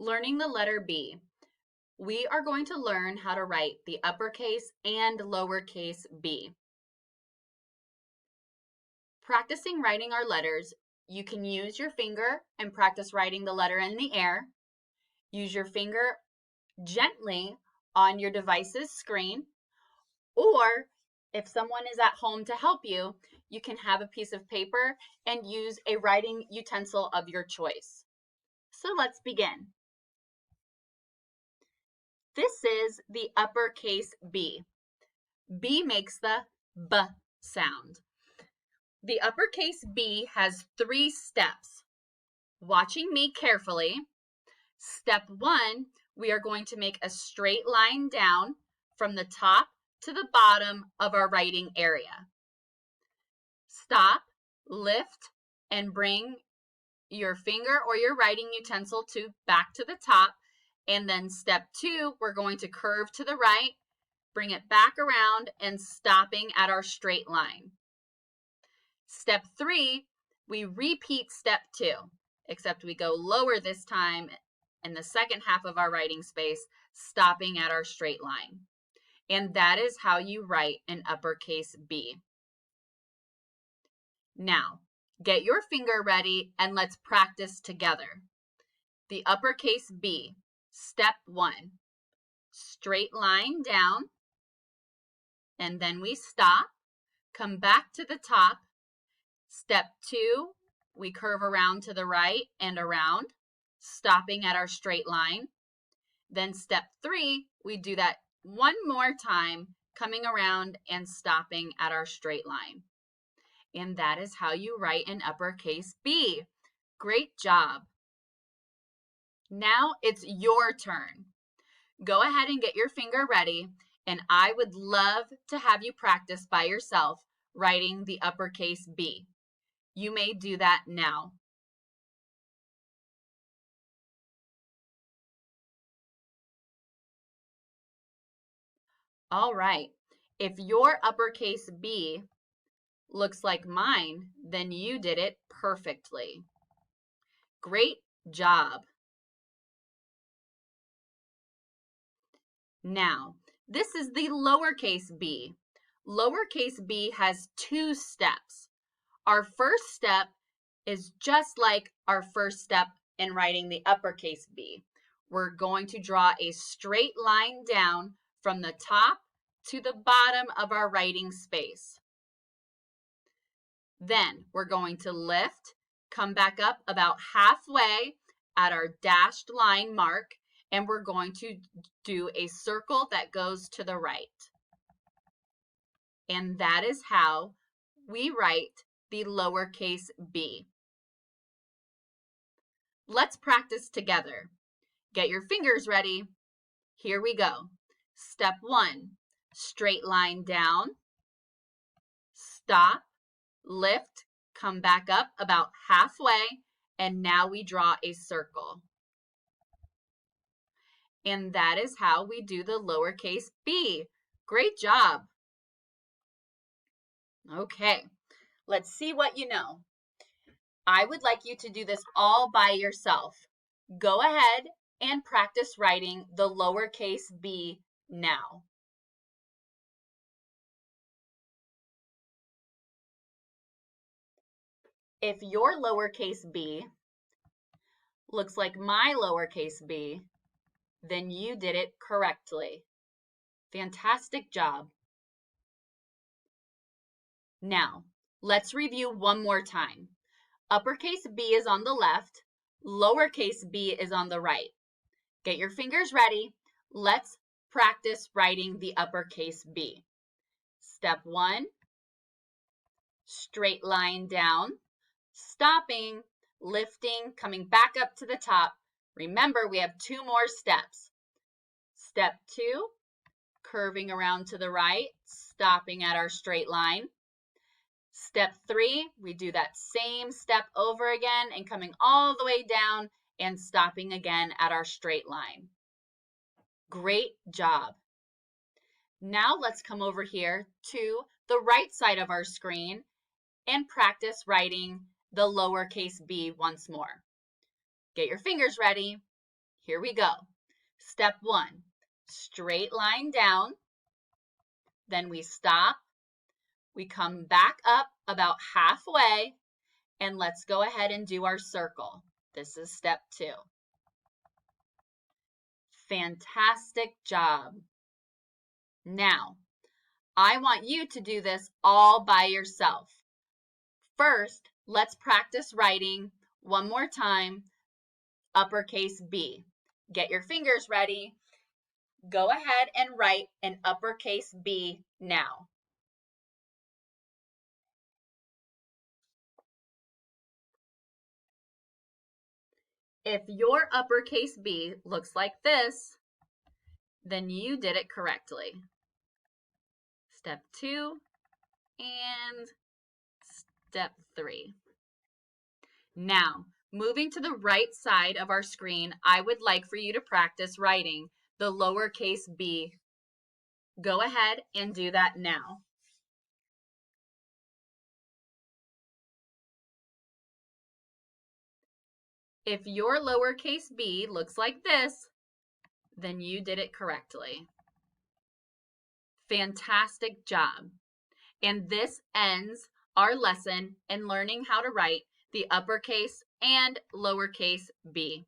Learning the letter B. We are going to learn how to write the uppercase and lowercase b. Practicing writing our letters, you can use your finger and practice writing the letter in the air. Use your finger gently on your device's screen, or if someone is at home to help you, you can have a piece of paper and use a writing utensil of your choice. So let's begin. This is the uppercase B. B makes the B sound. The uppercase B has 3 steps. Watching me carefully. Step 1, we are going to make a straight line down from the top to the bottom of our writing area. Stop, lift, and bring your finger or your writing utensil back to the top. And then step 2, we're going to curve to the right, bring it back around, and stopping at our straight line. Step 3, we repeat step 2, except we go lower this time in the second half of our writing space, stopping at our straight line. And that is how you write an uppercase B. Now, get your finger ready and let's practice together. The uppercase B. Step 1, straight line down, and then we stop, come back to the top. Step 2, we curve around to the right and around, stopping at our straight line. Then step 3, we do that one more time, coming around and stopping at our straight line. And that is how you write an uppercase B. Great job. Now it's your turn. Go ahead and get your finger ready, and I would love to have you practice by yourself writing the uppercase B. You may do that now. All right, if your uppercase B looks like mine, then you did it perfectly. Great job. Now, this is the lowercase b. Lowercase b has 2 steps. Our first step is just like our first step in writing the uppercase B. We're going to draw a straight line down from the top to the bottom of our writing space. Then we're going to lift, come back up about halfway at our dashed line mark, and we're going to do a circle that goes to the right. And that is how we write the lowercase b. Let's practice together. Get your fingers ready. Here we go. Step 1, straight line down, stop, lift, come back up about halfway, and now we draw a circle. And that is how we do the lowercase b. Great job. Okay, let's see what you know. I would like you to do this all by yourself. Go ahead and practice writing the lowercase b now. If your lowercase b looks like my lowercase b, then you did it correctly. Fantastic job. Now, let's review one more time. Uppercase B is on the left, lowercase b is on the right. Get your fingers ready. Let's practice writing the uppercase B. Step 1, straight line down, stopping, lifting, coming back up to the top. Remember, we have 2 more steps. Step 2, curving around to the right, stopping at our straight line. Step 3, we do that same step over again and coming all the way down and stopping again at our straight line. Great job. Now let's come over here to the right side of our screen and practice writing the lowercase b once more. Get your fingers ready. Here we go. Step 1, straight line down. Then we stop. We come back up about halfway, and let's go ahead and do our circle. This is step 2. Fantastic job. Now, I want you to do this all by yourself. First, let's practice writing one more time, uppercase B. Get your fingers ready. Go ahead and write an uppercase B now. If your uppercase B looks like this, then you did it correctly. Step 2 and step 3. Now, moving to the right side of our screen, I would like for you to practice writing the lowercase b. Go ahead and do that now. If your lowercase b looks like this, then you did it correctly. Fantastic job. And this ends our lesson in learning how to write the uppercase and lowercase b.